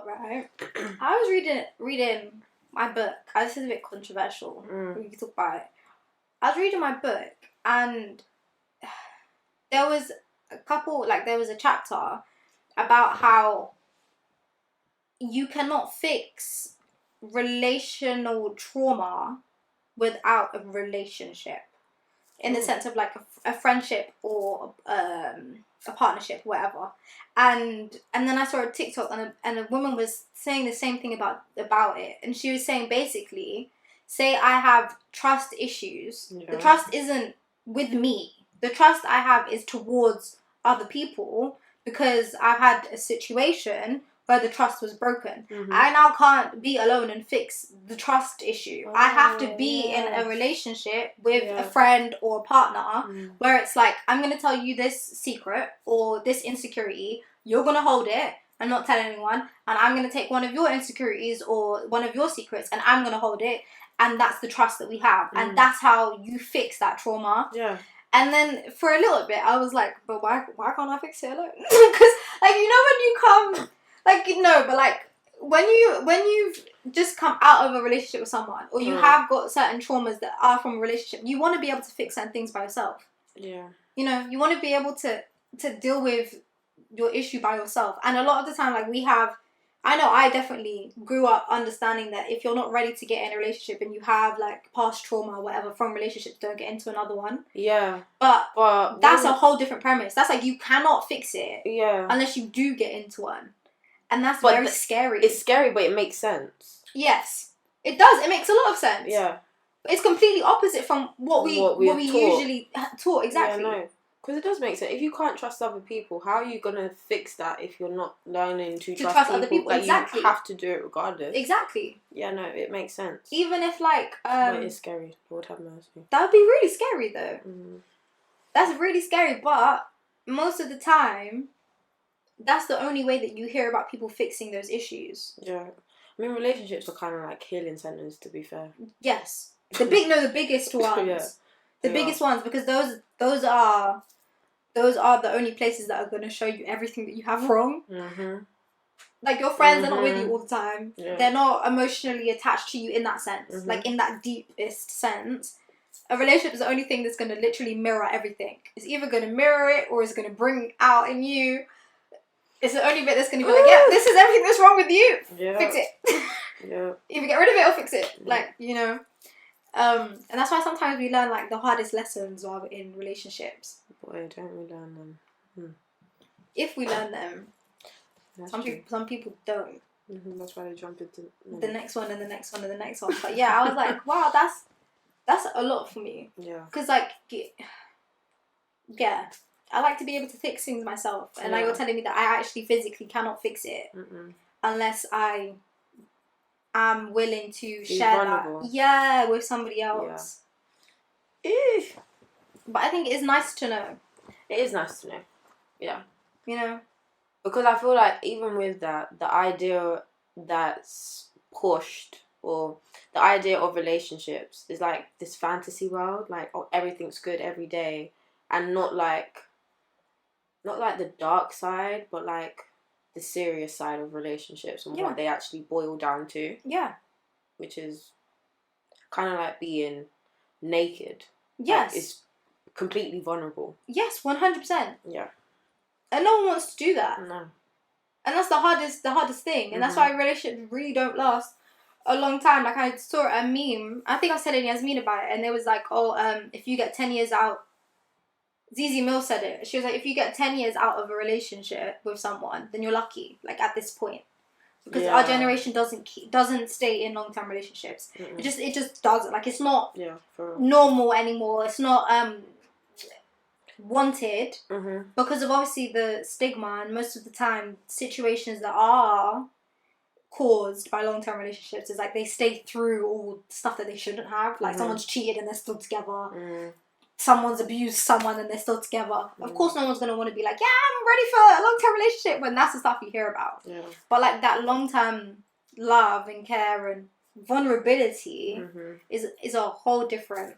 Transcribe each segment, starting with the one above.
what, right? I was reading my book. This is a bit controversial. We can talk about it. I was reading my book, and there was a chapter about how you cannot fix relational trauma without a relationship. In the sense of like a friendship or a partnership, whatever. And then I saw a TikTok and a woman was saying the same thing about it. And she was saying basically, say I have trust issues. Yeah. The trust isn't with me. The trust I have is towards other people because I've had a situation where the trust was broken. Mm-hmm. I now can't be alone and fix the trust issue. Oh, I have to be in a relationship with a friend or a partner where it's like, I'm going to tell you this secret or this insecurity. You're going to hold it and not tell anyone. And I'm going to take one of your insecurities or one of your secrets and I'm going to hold it. And that's the trust that we have. And that's how you fix that trauma. Yeah. And then for a little bit, I was like, but why can't I fix it alone? Because, like, you know when you come... Like, no, but like, when you've just come out of a relationship with someone, or you have got certain traumas that are from a relationship, you want to be able to fix certain things by yourself. Yeah. You know, you want to be able to deal with your issue by yourself. And a lot of the time, like, I know I definitely grew up understanding that if you're not ready to get in a relationship and you have, like, past trauma or whatever from relationships, don't get into another one. Yeah. But that's a whole different premise. That's like, you cannot fix it. Yeah. Unless you do get into one. And that's very scary. It's scary, but it makes sense. Yes. It does. It makes a lot of sense. Yeah. It's completely opposite from what we usually taught. Exactly. Yeah, no. Because it does make sense. If you can't trust other people, how are you going to fix that if you're not learning to trust other people? Like, exactly. You have to do it regardless. Exactly. Yeah, no, it makes sense. Even if, like... but it is scary. Lord have mercy. That would be really scary, though. That's really scary, but most of the time... That's the only way that you hear about people fixing those issues. Yeah. I mean, relationships are kind of like healing centers, to be fair. Yes. The biggest ones. Yeah, the biggest ones, because those are the only places that are going to show you everything that you have wrong. Mm-hmm. Like, your friends are not with you all the time. Yeah. They're not emotionally attached to you in that sense. Mm-hmm. Like, in that deepest sense. A relationship is the only thing that's going to literally mirror everything. It's either going to mirror it or it's going to bring out in you. It's the only bit that's going to be like, yeah, this is everything that's wrong with you. Yeah. Fix it. Yeah. Either get rid of it or fix it. Yeah. Like, you know. And that's why sometimes we learn, like, the hardest lessons while we're in relationships. Boy, don't we learn them. If we learn them. Some people don't. Mm-hmm, that's why they jump into... the next one and the next one and the next one. But yeah, I was like, wow, that's a lot for me. Yeah. Because, like, yeah... I like to be able to fix things myself. And now you're telling me that I actually physically cannot fix it unless I am willing to share that with somebody else. Yeah. But I think it is nice to know. It is nice to know. Yeah. You know? Because I feel like even with that, the idea that's pushed or the idea of relationships is like this fantasy world. Like, oh, everything's good every day. And not like the dark side, but like the serious side of relationships and what they actually boil down to. Yeah. Which is kind of like being naked. Yes. Like, it's completely vulnerable. Yes, 100%. Yeah. And no one wants to do that. No. And that's the hardest thing. And that's why relationships really don't last a long time. Like, I saw a meme. I think I said it in Yasmin about it. And it was like, if you get 10 years out, Zizi Mills said it. She was like, if you get 10 years out of a relationship with someone, then you're lucky, like, at this point. Because our generation doesn't stay in long-term relationships. Mm-mm. It just doesn't. Like, it's not normal anymore. It's not wanted because of, obviously, the stigma. And most of the time, situations that are caused by long-term relationships is, like, they stay through all stuff that they shouldn't have. Like, someone's cheated and they're still together. Someone's abused someone and they're still together. Of course, no one's going to want to be like, yeah, I'm ready for a long-term relationship when that's the stuff you hear about. Yeah. But, like, that long-term love and care and vulnerability is a whole different...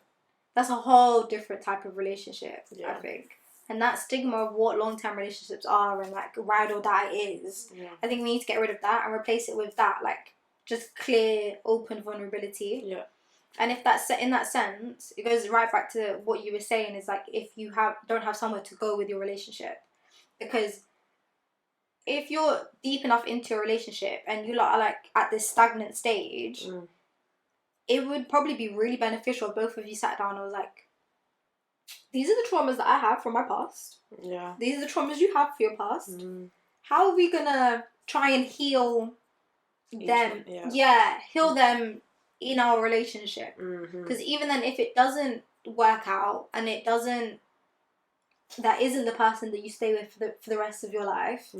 That's a whole different type of relationship, I think. and that stigma of what long-term relationships are and like ride or die is. Yeah. I think we need to get rid of that and replace it with that, like just clear, open vulnerability. Yeah. And if that's in that sense, it goes right back to what you were saying, is like if you don't have somewhere to go with your relationship, because if you're deep enough into a relationship and you are like at this stagnant stage, it would probably be really beneficial if both of you sat down and was like, these are the traumas that I have from my past. Yeah. These are the traumas you have for your past. How are we gonna try and heal them? Heal them in our relationship. Because even then, if it doesn't work out and that isn't the person that you stay with for the rest of your life,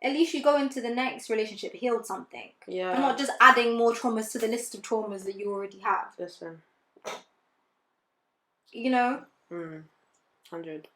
at least you go into the next relationship healed something. Yeah. And not just adding more traumas to the list of traumas that you already have. Listen. You know? 100.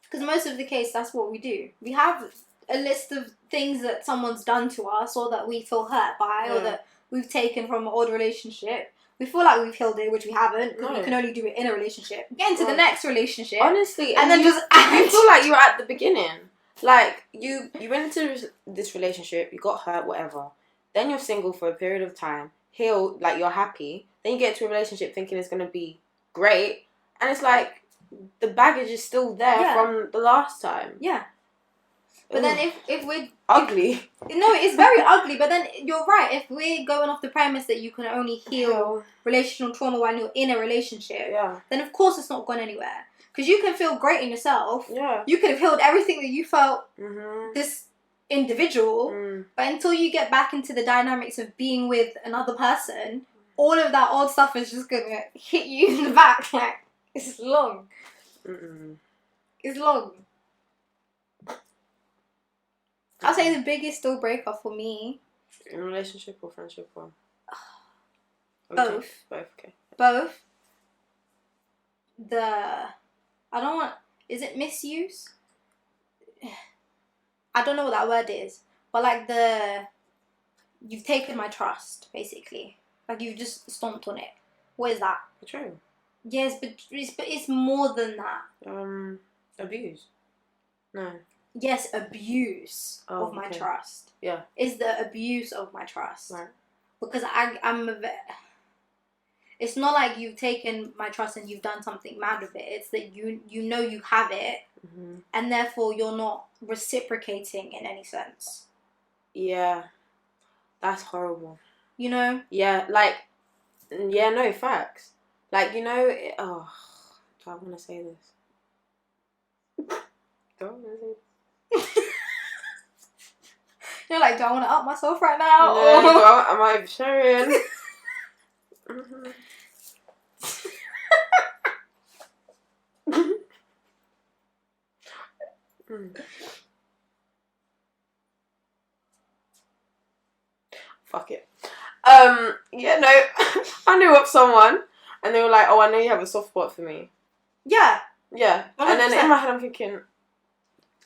Because most of the case, that's what we do. We have a list of things that someone's done to us, or that we feel hurt by, or that we've taken from an old relationship. We feel like we've healed it, which we haven't, because we can only do it in a relationship. Get into the next relationship. Honestly. And then you feel like you're at the beginning. Like, you went into this relationship, you got hurt, whatever. Then you're single for a period of time, healed, like you're happy. Then you get into a relationship thinking it's going to be great. And it's like, the baggage is still there from the last time. Yeah. But then if we're... Ugly. No, it's very ugly. But then you're right. If we're going off the premise that you can only heal relational trauma when you're in a relationship, then of course it's not gone anywhere. Because you can feel great in yourself. Yeah. You could have healed everything that you felt this individual. But until you get back into the dynamics of being with another person, all of that old stuff is just going to hit you in the back. Like, it's long. It's long. I'll say the biggest deal breaker for me. In a relationship or friendship or? Both. Both, okay. Both. Is it misuse? I don't know what that word is. But like you've taken my trust, basically. Like you've just stomped on it. What is that? Betrayal. Yes, but it's more than that. Abuse. No. Yes, abuse of my trust. Yeah. Is the abuse of my trust. Right. Because it's not like you've taken my trust and you've done something mad with it. It's that you know you have it, and therefore you're not reciprocating in any sense. Yeah. That's horrible. You know? Yeah, like, no, facts. Like, you know, do I want to say this? Do I want to say this? You're like, do I want to up myself right now? No, am I sharing? Fuck it. Yeah, no, I knew of someone, and they were like, "Oh, I know you have a soft spot for me." Yeah. Yeah. 100%. And then in my head, I'm thinking,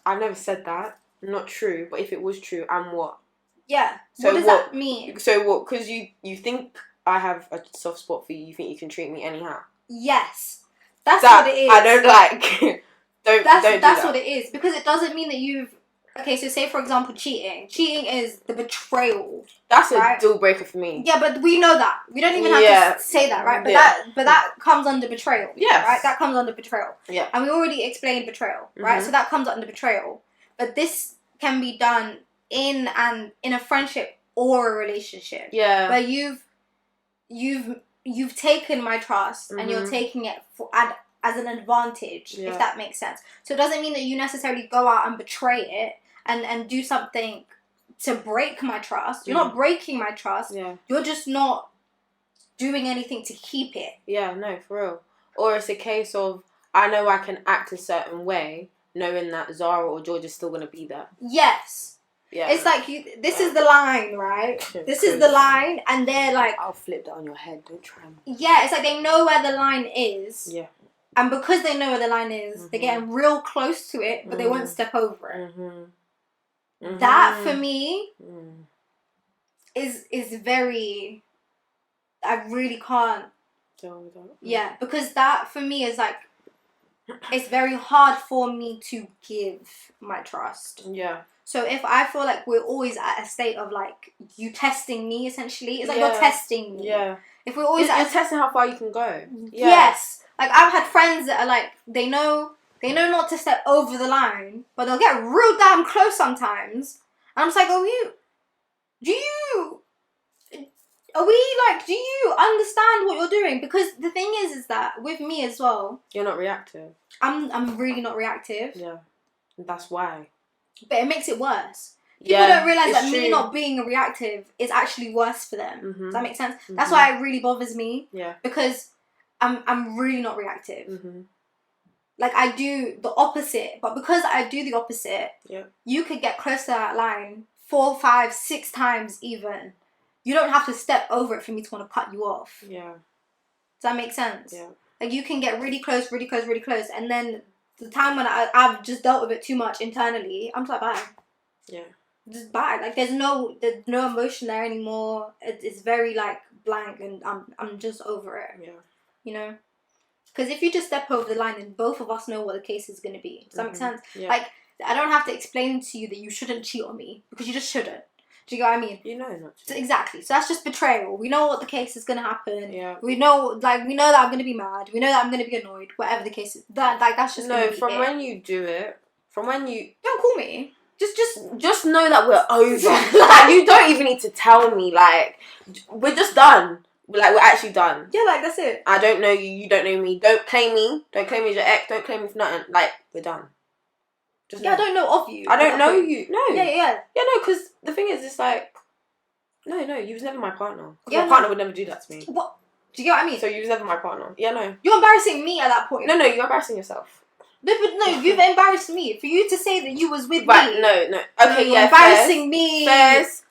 I never said that. Not true. But if it was true, and what? Yeah. So what does that mean? So what? Because you think I have a soft spot for you. You think you can treat me anyhow. Yes. That's what it is. I don't like. don't do that's that. what it is, because it doesn't mean that you've. Okay, so say for example cheating. Cheating is the betrayal. That's a deal breaker for me. Yeah, but we know that. We don't even have to say that, right? But that comes under betrayal. Yeah. Right? That comes under betrayal. Yeah. And we already explained betrayal, right? So that comes under betrayal. But this can be done in a friendship or a relationship. Yeah. Where you've taken my trust and you're taking it as an advantage, if that makes sense. So it doesn't mean that you necessarily go out and betray it and do something to break my trust. You're not breaking my trust. Yeah. You're just not doing anything to keep it. Yeah, no, for real. Or it's a case of, I know I can act a certain way, knowing that Zara or George is still going to be there. Yes. Yeah. It's like, this is the line, right? This is the line, and they're like... I'll flip that on your head, don't try me. Yeah, it's like they know where the line is. Yeah. And because they know where the line is, they're getting real close to it, but they won't step over it. That, for me, is very... I really can't... Yeah, because that, for me, is like... it's very hard for me to give my trust. Yeah. So if I feel like we're always at a state of like you testing me, essentially, it's like you're testing me. Yeah. If we're always you're testing how far you can go. Yeah. Yes. Like I've had friends that are like they know not to step over the line, but they'll get real damn close sometimes. And I'm just like, do you understand what you're doing? Because the thing is that with me as well, you're not reactive. I'm really not reactive. Yeah. That's why. But it makes it worse. People don't realise that me not being reactive is actually worse for them. Mm-hmm. Does that make sense? Mm-hmm. That's why it really bothers me. Yeah. Because I'm really not reactive. Mm-hmm. Like I do the opposite, but because I do the opposite, yeah, you could get close to that line 4, 5, 6 times even. You don't have to step over it for me to want to cut you off. Yeah. Does that make sense? Yeah. Like you can get really close, and then the time when I've just dealt with it too much internally, I'm just like, bye. Yeah. Just bye. Like there's no emotion there anymore. It's very like blank, and I'm just over it. Yeah. You know, because if you just step over the line, then both of us know what the case is going to be. Does that make sense? Yeah. Like I don't have to explain to you that you shouldn't cheat on me because you just shouldn't. Do you get what I mean? You know not to. So, exactly. So that's just betrayal. We know what the case is going to happen. Yeah. We know that I'm going to be mad. We know that I'm going to be annoyed. Whatever the case is, that's just no. From when you do it, don't call me. Just know that we're over. Like you don't even need to tell me. Like we're just done. Like we're actually done. Yeah, like that's it. I don't know you. You don't know me. Don't claim me. Don't claim me as your ex. Don't claim me for nothing. Like we're done. Just I don't know of you. I don't know you. No. Yeah. Yeah, no, because the thing is, it's like, no, you was never my partner. Yeah, my partner would never do that to me. What? Do you get what I mean? So you was never my partner. Yeah, no. You're embarrassing me at that point. No, you're embarrassing yourself. No, but no, you've embarrassed me. For you to say that you was with right, me. No. Okay, you're yeah, embarrassing me.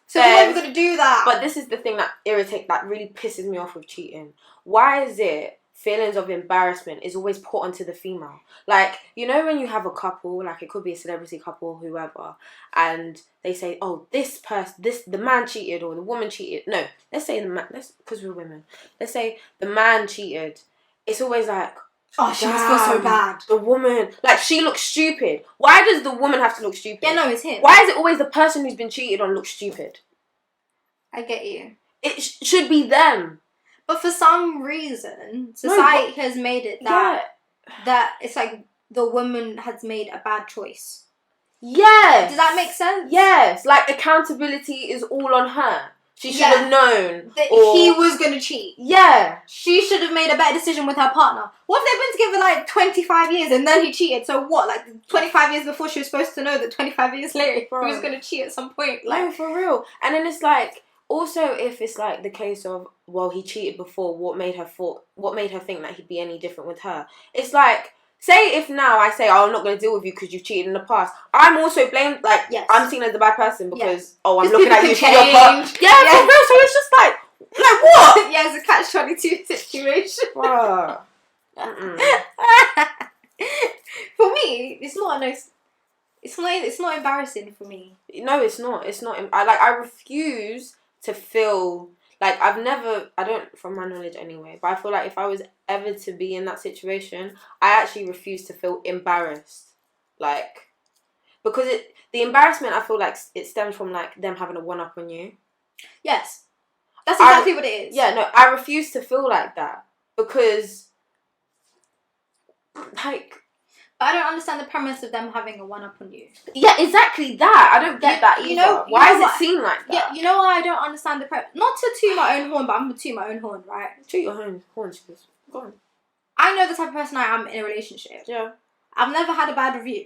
So we're never going to do that. But this is the thing that really pisses me off with cheating. Why is it feelings of embarrassment is always put onto the female? Like, you know when you have a couple, like it could be a celebrity couple, whoever, and they say, oh, the man cheated or the woman cheated. No, let's say the man, because we're women. Let's say the man cheated. It's always like, oh, she must feel so bad. The woman, like she looks stupid. Why does the woman have to look stupid? Yeah, no, it's him. Why is it always the person who's been cheated on looks stupid? I get you. It should be them. But for some reason, society has made it that it's like the woman has made a bad choice. Yes. Does that make sense? Yes. Like accountability is all on her. She should have known that he was going to cheat. Yeah. She should have made a better decision with her partner. What if they've been together like 25 years and then he cheated? So what? Like 25 years before she was supposed to know that 25 years later he was going to cheat at some point. Like, no, for real. And then it's like, also if it's like the case of, well, he cheated before, what made her think that he'd be any different with her? It's like, say if now I say, oh, I'm not going to deal with you because you've cheated in the past, I'm also blamed, like, I'm seen as a bad person because, oh, I'm looking at you for your part. Yeah, for real. So it's just like what? Yeah, it's a catch-22 situation. Wow. For me, it's not a nice... It's not embarrassing for me. No, it's not. It's not. I refuse to feel... Like, I don't, from my knowledge anyway, but I feel like if I was ever to be in that situation, I actually refuse to feel embarrassed. Like, because the embarrassment, I feel like it stems from, like, them having a one-up on you. Yes. That's exactly what it is. Yeah, no, I refuse to feel like that. Because, like... But I don't understand the premise of them having a one-up on you. Yeah, exactly that. I don't get that either. Why is it seen like that? Yeah, you know why I don't understand the premise? Not to toot my own horn, but I'm going to toot my own horn, right? Toot your own horn, go on. I know the type of person I am in a relationship. Yeah. I've never had a bad review,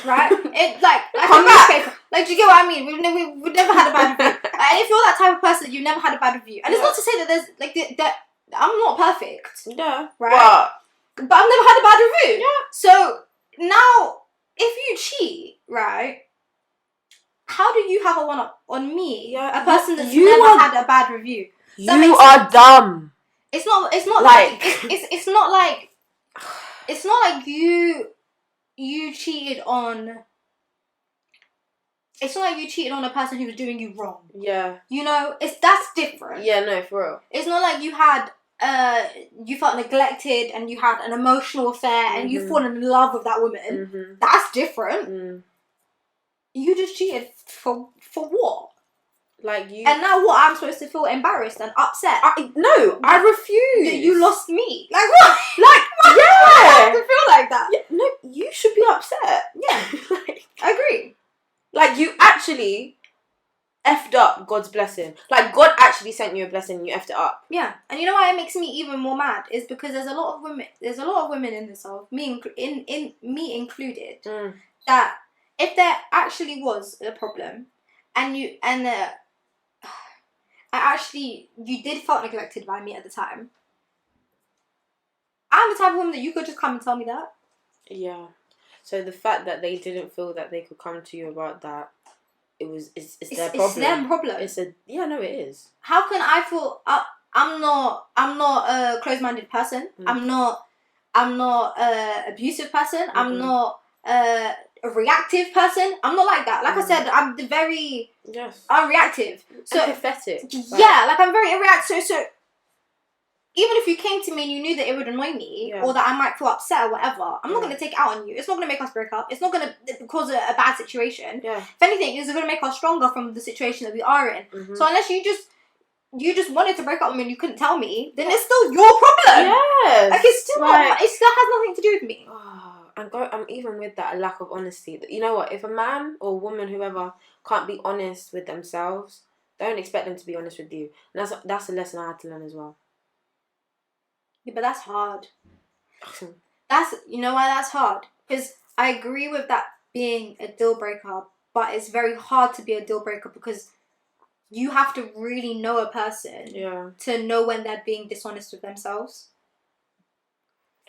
right? It like come back. Like, do you get what I mean? We've never had a bad review. And if you're that type of person, you never had a bad review. And it's not to say that there's like that I'm not perfect. Yeah. Right. But I've never had a bad review. Yeah. So now, if you cheat, right? How do you have a one-up on me? Yeah. A person that's never had a bad review. You are dumb. It's not like it's not like you cheated on. It's not like you cheated on a person who was doing you wrong. Yeah. You know, that's different. Yeah, no, for real. It's not like you had you felt neglected and you had an emotional affair and you've fallen in love with that woman, that's different. You just cheated for what? Like you, and now what? I'm supposed to feel embarrassed and upset? I refuse. You lost me. Like what? Like yeah, I have to feel like that. Yeah, no, you should be upset. Yeah, like, I agree. Like you actually effed up God's blessing. Like God actually sent you a blessing and you effed it up. Yeah, and you know why it makes me even more mad is because there's a lot of women in this world, me included, that if there actually was a problem, and you did felt neglected by me at the time, I'm the type of woman that you could just come and tell me that. Yeah. So the fact that they didn't feel that they could come to you about that, it's their problem. It's their problem. It is. How can I feel? I'm not a closed-minded person. I'm not a abusive person. I'm not a reactive person. I'm not like that. Like I said, I'm very unreactive. So pathetic. Yeah, like I'm very reactive. So even if you came to me and you knew that it would annoy me or that I might feel upset or whatever, I'm not going to take it out on you. It's not going to make us break up. It's not going to cause a bad situation. Yeah. If anything, it's going to make us stronger from the situation that we are in. So unless you just wanted to break up with me and you couldn't tell me, then it's still your problem. Yes. Like it still has nothing to do with me. I'm even with that lack of honesty. You know what? If a man or woman, whoever, can't be honest with themselves, don't expect them to be honest with you. And that's a lesson I had to learn as well. Yeah, but that's hard. You know why that's hard? Because I agree with that being a deal breaker, but it's very hard to be a deal breaker because you have to really know a person to know when they're being dishonest with themselves.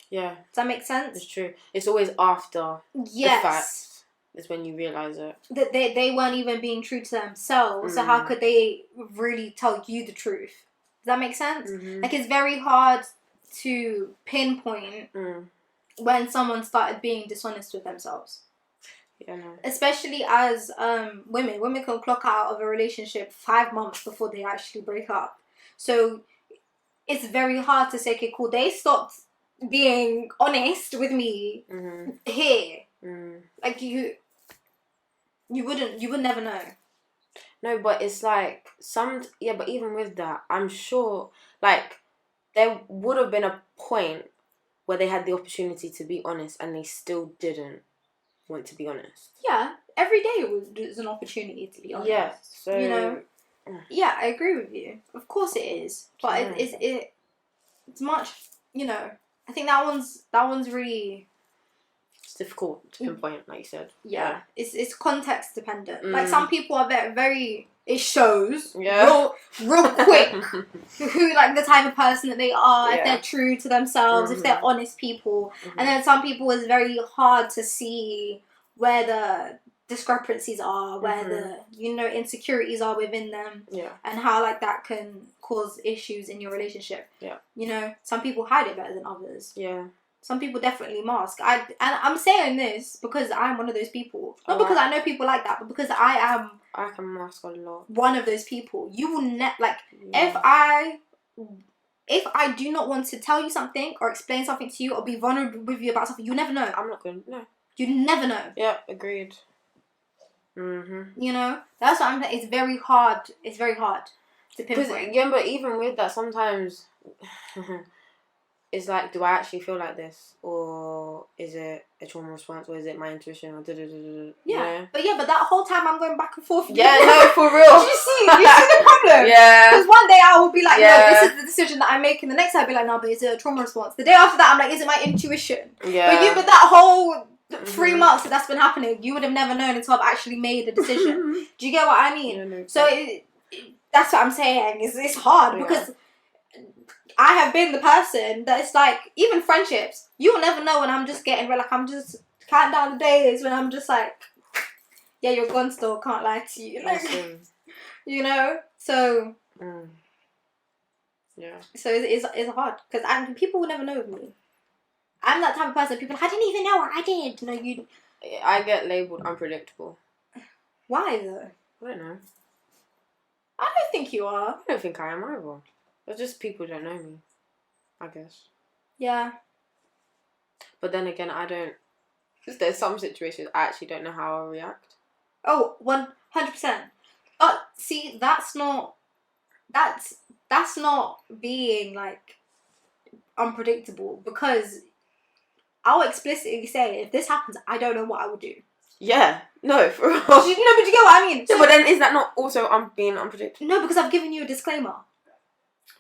Yeah. Does that make sense? It's true. It's always after the fact is when you realise it. That they weren't even being true to themselves, so how could they really tell you the truth? Does that make sense? Like it's very hard to pinpoint when someone started being dishonest with themselves. Yeah, no. Especially as women can clock out of a relationship 5 months before they actually break up. So it's very hard to say, okay, cool, they stopped being honest with me here. Like you would never know. No, but it's like but even with that, I'm sure like there would have been a point where they had the opportunity to be honest and they still didn't want to be honest. Yeah, every day was an opportunity to be honest. Yeah, so you know. Yeah, I agree with you. Of course it is, but it's much. You know, I think that one's really. It's difficult to pinpoint, like you said. Yeah. It's context dependent. Like some people are very. It shows real quick who like the type of person that they are, if they're true to themselves, if they're honest people. And then some people it's very hard to see where the discrepancies are, where the insecurities are within them. Yeah. And how like that can cause issues in your relationship. Yeah. You know, some people hide it better than others. Yeah. Some people definitely mask. I'm saying this because I'm one of those people. Not because I know people like that, but because I can mask a lot. One of those people. You will if I do not want to tell you something or explain something to you or be vulnerable with you about something, you never know. I'm not going to know. You never know. Yeah, agreed. You know, that's what I'm saying. It's very hard. It's very hard to pinpoint. Yeah, but even with that, sometimes. It's like, do I actually feel like this, or is it a trauma response, or is it my intuition, or yeah, but that whole time I'm going back and forth. Yeah, no, for real. Do you see the problem? Yeah. Because one day I will be like, no, this is the decision that I'm making. The next day I'll be like, no, but is it a trauma response? The day after that I'm like, is it my intuition? Yeah. But that whole 3 months that's been happening, you would have never known until I've actually made a decision. Do you get what I mean? Yeah, no, so that's what I'm saying. It's hard because. I have been the person that it's like, even friendships, you'll never know when I'm just getting, like, I'm just counting down the days when I'm just like, yeah, you're gone still, can't lie to you. Like, you know? So, yeah. So it's hard, because people will never know me. I'm that type of person, people are like, I didn't even know what I did. No, you... I get labelled unpredictable. Why, though? I don't know. I don't think you are. I don't think I am either. But just people don't know me. I guess. Yeah. But then again, there's some situations I actually don't know how I'll react. Oh, 100%. See, that's not being like unpredictable, because I'll explicitly say, if this happens, I don't know what I would do. Yeah. No, for real. But you get what I mean? Yeah, but then is that not also being unpredictable? No, because I've given you a disclaimer.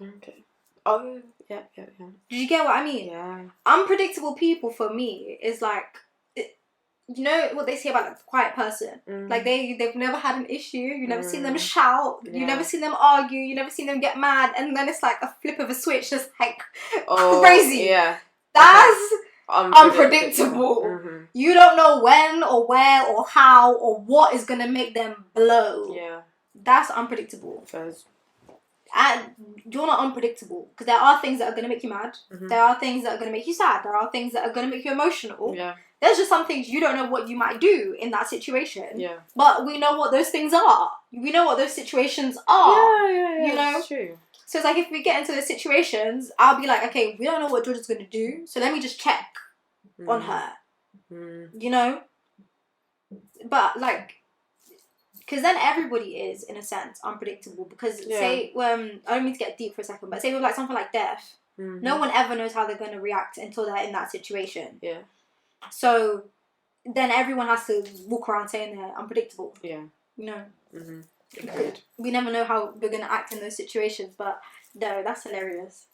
Okay. Oh, yeah. Did you get what I mean? Yeah. Unpredictable people for me is like, you know what they say about like the quiet person? Like they've never had an issue. You've never seen them shout. Yeah. You've never seen them argue. You've never seen them get mad. And then it's like a flip of a switch, just like crazy. Yeah. That's unpredictable. Mm-hmm. You don't know when or where or how or what is going to make them blow. Yeah. That's unpredictable. And you're not unpredictable, because there are things that are going to make you mad. Mm-hmm. There are things that are going to make you sad. There are things that are going to make you emotional. Yeah. There's just some things you don't know what you might do in that situation. Yeah. But we know what those things are. We know what those situations are. Yeah. You know? That's true. So it's like, if we get into those situations, I'll be like, okay, we don't know what Georgia's going to do, so let me just check on her. You know? But like, because then everybody is, in a sense, unpredictable. Because say, I don't mean to get deep for a second, but say with like something like death, no one ever knows how they're going to react until they're in that situation. Yeah. So then everyone has to walk around saying they're unpredictable. Yeah. You know? Mm-hmm. We never know how we're going to act in those situations, but no, that's hilarious.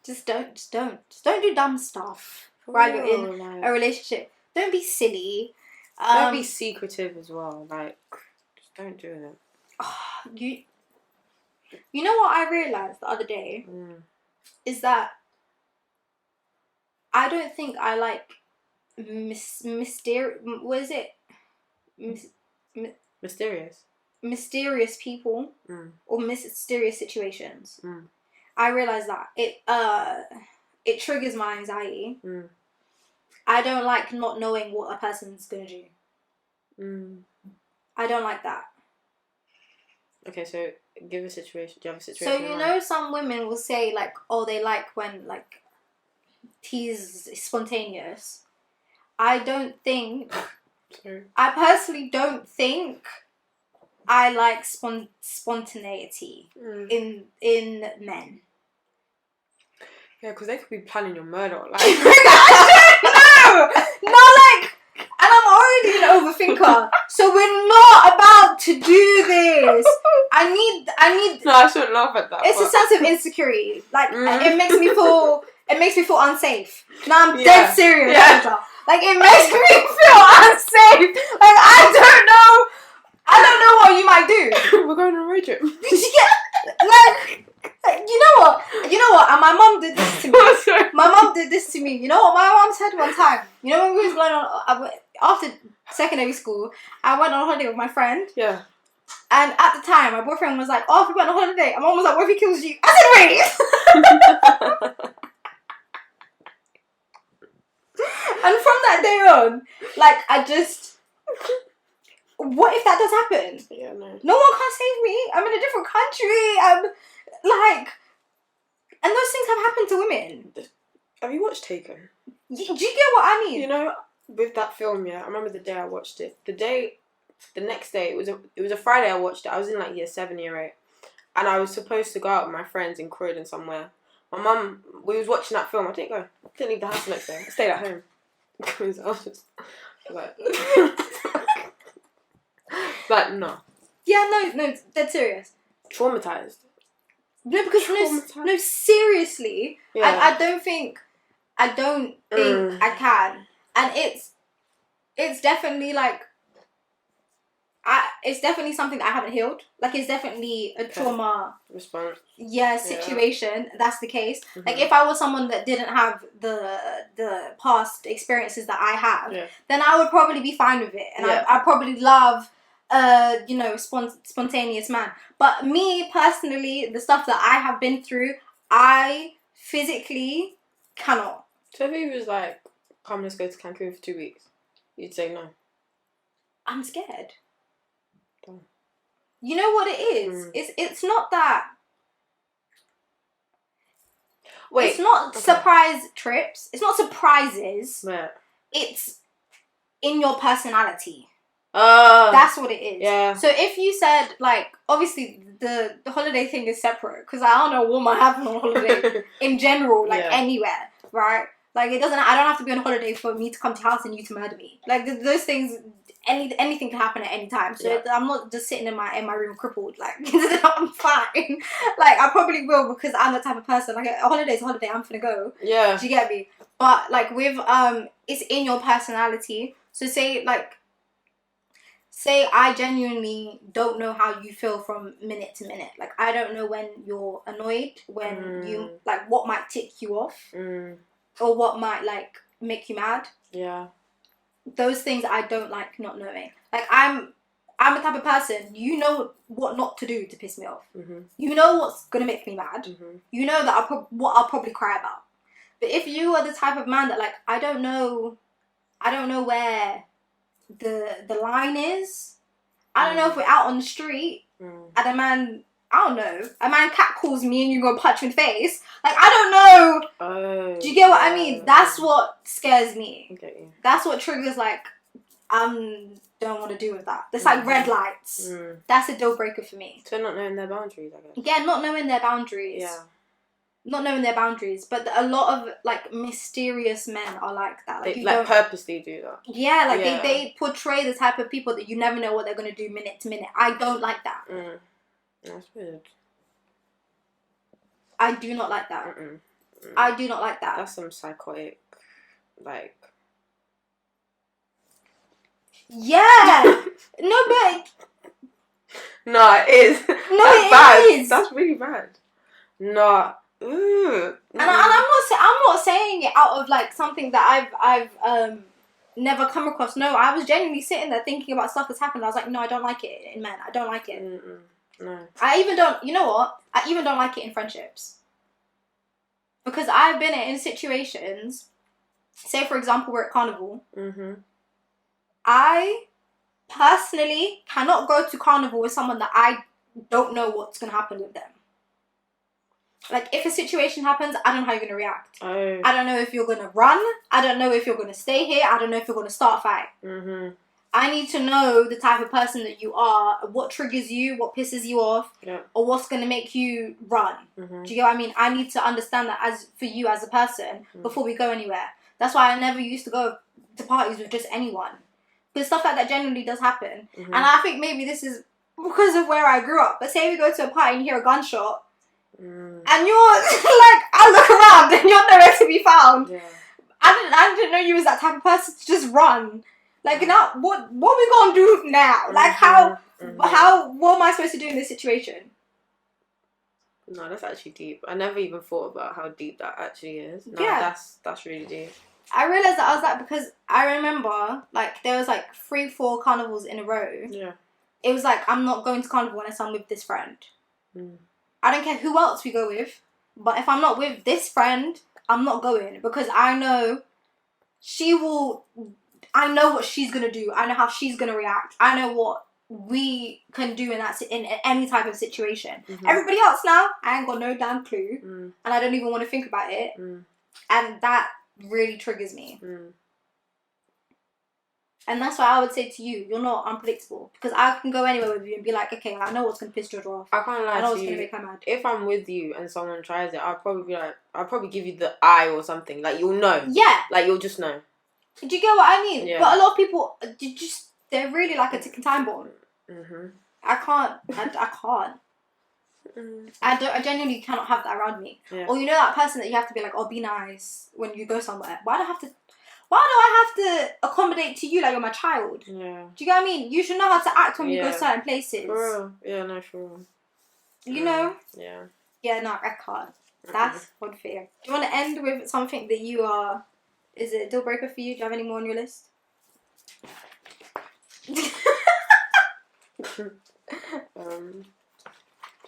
Just don't do dumb stuff while you're in a relationship. Don't be silly. Don't be secretive as well. Like, just don't do it. You know what I realised the other day? Is that I don't think I like mysterious. What is it? Mysterious people or mysterious situations. I realize that it triggers my anxiety. I don't like not knowing what a person's gonna do. I don't like that. Okay, so give a situation. Do you have a situation? So you know, some women will say like, oh, they like when like tea's spontaneous. I don't think. Sorry. I personally don't think I like spontaneity in men. Yeah, because they could be planning your murder. Like, no, like, and I'm already an overthinker, so we're not about to do this. I need. No, I shouldn't laugh at that. It's a sense of insecurity. Like it makes me feel unsafe. No, I'm dead serious. Yeah. Like it makes me feel unsafe. Like I don't know what you might do. We're going on a road trip. Like, you know what? And my mum did this to me. My mum did this to me. You know what my mum said one time? You know when we was going on after secondary school, I went on holiday with my friend. Yeah. And at the time, my boyfriend was like, "Oh, if we went on holiday," and mum was like, "What if he kills you?" I said, "Wait." And from that day on, like, I just... What if that does happen? Yeah, no one can save me. I'm in a different country. I'm, like... And those things have happened to women. Have you watched Taken? Do you get what I mean? You know, with that film, I remember the day I watched it. The next day, it was a Friday I watched it. I was in, like, year 7, year 8. And I was supposed to go out with my friends in Croydon somewhere. My mum, we was watching that film. I didn't go. I didn't leave the house the next day. I stayed at home. Because I was just like... Like, no. Yeah, no, dead serious. Traumatized. No, because no, seriously. Yeah. I don't think I can. And it's definitely like... it's definitely something that I haven't healed. Like, it's definitely a trauma response. Yeah, situation. Yeah. That's the case. Mm-hmm. Like, if I was someone that didn't have the past experiences that I have, then I would probably be fine with it, and I probably love spontaneous man. But me personally, the stuff that I have been through, I physically cannot. So if he was like, "Come, let's go to Cancun for 2 weeks," you'd say no. I'm scared. You know what it is? It's not that. Wait. It's not surprise trips. It's not surprises. Yeah. It's in your personality. Oh. That's what it is. Yeah. So if you said, like, obviously the holiday thing is separate, because I don't know what might happen on holiday in general, like anywhere, right? Like, I don't have to be on holiday for me to come to your house and you to murder me. Like, those things, anything can happen at any time. So I'm not just sitting in my room crippled. Like, I'm fine. Like, I probably will, because I'm the type of person, like, a holiday's a holiday, I'm finna go. Yeah. Do you get me? But, like, with, it's in your personality. So say I genuinely don't know how you feel from minute to minute. Like, I don't know when you're annoyed, when you, like, what might tick you off, or what might, like, make you mad. Yeah. Those things I don't like not knowing. Like, I'm a type of person, you know what not to do to piss me off. You know what's gonna make me mad. You know that what I'll probably cry about. But if you are the type of man that, like, I don't know where the line is. I don't know if we're out on the street and a man cat calls me and you go punch me in the face. Like, I don't know. Oh, do you get what I mean? That's what scares me. Okay. That's what triggers, like, don't want to do with that. It's like red lights. That's a deal breaker for me. So not knowing their boundaries, I guess. Yeah, not knowing their boundaries. Yeah. Not knowing their boundaries, but a lot of, like, mysterious men are like that. Like, they, like, purposely do that. Yeah, like, they portray the type of people that you never know what they're going to do minute to minute. I don't like that. That's weird. I do not like that. I do not like that. That's some psychotic, like... Yeah! No, but... No, it is. No, That's it bad. is. That's really bad. No. And I'm not saying it out of, like, something that I've never come across. No, I was genuinely sitting there thinking about stuff that's happened. I was like, no, I don't like it in men. I don't like it. No. I even don't. You know what? I even don't like it in friendships, because I've been in situations. Say, for example, we're at carnival. I personally cannot go to carnival with someone that I don't know what's gonna happen with them. Like, if a situation happens, I don't know how you're going to react. Oh. I don't know if you're going to run. I don't know if you're going to stay here. I don't know if you're going to start a fight. I need to know the type of person that you are, what triggers you, what pisses you off, or what's going to make you run. Do you get what I mean? I need to understand that as for you as a person before we go anywhere. That's why I never used to go to parties with just anyone. Because stuff like that generally does happen. And I think maybe this is because of where I grew up. But say we go to a party and you hear a gunshot, and you're like, I look around and you're nowhere to be found. I didn't know you was that type of person to just run. Like, now, what we gonna do now? Like, what am I supposed to do in this situation? No, that's actually deep. I never even thought about how deep that actually is. No, that's really deep. I realised that I was like, because I remember, like, there was, like, 3-4 carnivals in a row. Yeah. It was like, I'm not going to carnival unless I'm with this friend. I don't care who else we go with, but if I'm not with this friend, I'm not going, because I know what she's going to do. I know how she's going to react. I know what we can do in any type of situation. Everybody else now, I ain't got no damn clue. And I don't even want to think about it. And that really triggers me. And that's why I would say to you, you're not unpredictable. Because I can go anywhere with you and be like, okay, I know what's going to piss Georgia off. I can't lie to you. I know what's going to make her mad. If I'm with you and someone tries it, I'll probably give you the eye or something. Like, you'll know. Yeah. Like, you'll just know. Do you get what I mean? Yeah. But a lot of people, they're really like a ticking time bomb. I can't. I genuinely cannot have that around me. Yeah. Or you know that person that you have to be like, oh, be nice when you go somewhere. Why do I have to accommodate to you like you're my child? Yeah. Do you get what I mean? You should know how to act when you go certain places. For real. Yeah, no, for real. You know? Yeah. Yeah, no, I can't. That's unfair. Do you want to end with something that you are... Is it a deal breaker for you? Do you have any more on your list?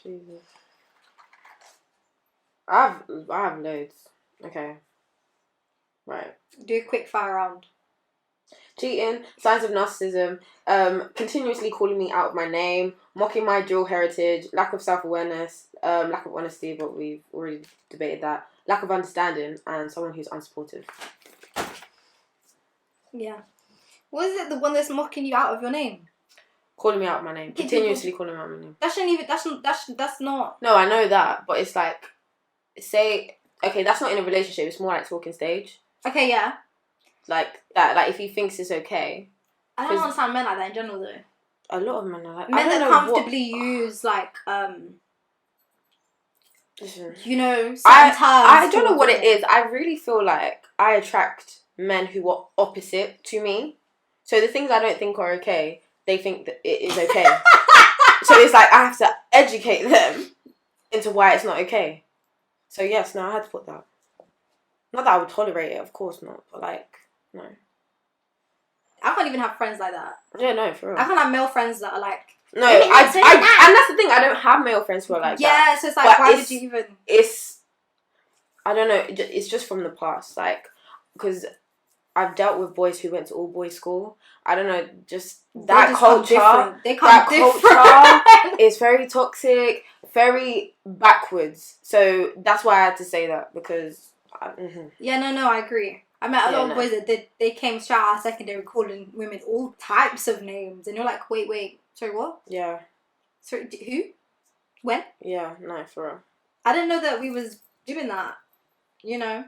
Jesus. I have loads. Okay. Right. Do a quick fire round. cheating, signs of narcissism, continuously calling me out of my name, mocking my dual heritage, lack of self-awareness, lack of honesty, but we've already debated that, lack of understanding, and someone who's unsupportive. Yeah. What is it? The one that's mocking you out of your name? Calling me out of my name. Continuously calling me out of my name. That shouldn't even. That's not. No, I know that, but it's like, say, okay, that's not in a relationship. It's more like talking stage. Okay, yeah. Like that. Like if he thinks it's okay. I don't understand men like that in general, though. A lot of men are like men that comfortably use like you know, I don't know what it is. I really feel like I attract men who are opposite to me. So the things I don't think are okay, they think that it is okay. So it's like I have to educate them into why it's not okay. So yes, no, I had to put that. Not that I would tolerate it, of course not. But like, no. I can't even have friends like that. Yeah, no, for real. I can't have male friends that are like. No, and that's the thing. I don't have male friends who are like that. Yeah, so it's like, why would you even? I don't know. It's just from the past, like, because I've dealt with boys who went to all boys school. I don't know, just that culture. Culture is very toxic, very backwards. So that's why I had to say that because. Yeah, no, I agree. I met a lot of boys that they came straight out of secondary calling women all types of names, and you're like, wait, sorry, what? Yeah. Sorry, who? When? Yeah, no, for real. I didn't know that we was doing that, you know,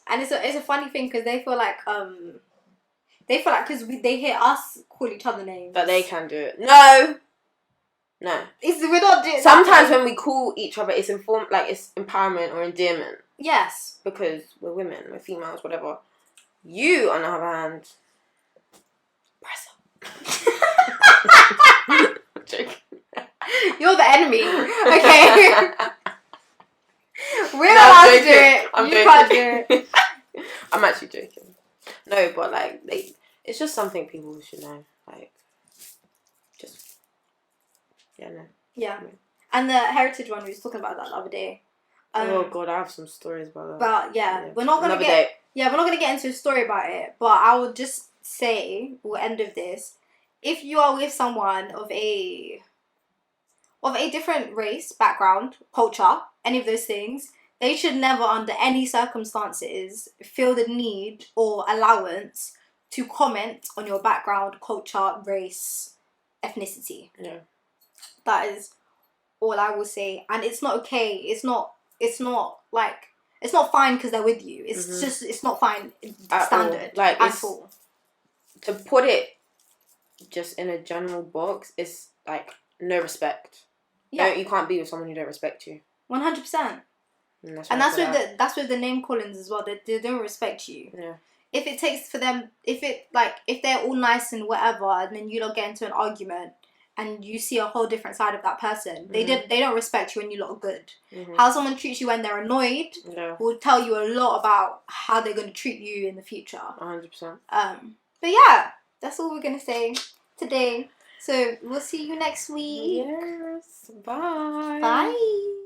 and it's a funny thing because they feel like because they hear us call each other names that they can do it. No. We're not doing. Sometimes when we call each other, it's it's empowerment or endearment. Yes. Because we're women, we're females, whatever. You, on the other hand, press up. I'm joking. You're the enemy, okay? We're not allowed to do it. You can't do it. I'm actually joking. No, but like, it's just something people should know. Like, just, yeah, no. Yeah. And the heritage one, we was talking about that the other day. Oh god, I have some stories about that. But yeah, we're not gonna get into a story about it. But I will just say, we'll end of this. If you are with someone of a different race, background, culture, any of those things, they should never, under any circumstances, feel the need or allowance to comment on your background, culture, race, ethnicity. Yeah. That is all I will say. And it's not okay. It's not fine because they're with you. It's just, it's not fine standard. Like, at all. To put it just in a general box, it's like no respect. Yeah. You can't be with someone who don't respect you. 100%. And that's with the name callings as well. They don't respect you. Yeah. If it takes for them, if they're all nice and whatever, and then you don't get into an argument, and you see a whole different side of that person, they don't respect you when you look good. How someone treats you when they're annoyed will tell you a lot about how they're going to treat you in the future. 100%. But yeah, that's all we're going to say today. So we'll see you next week. Yes. Bye. Bye.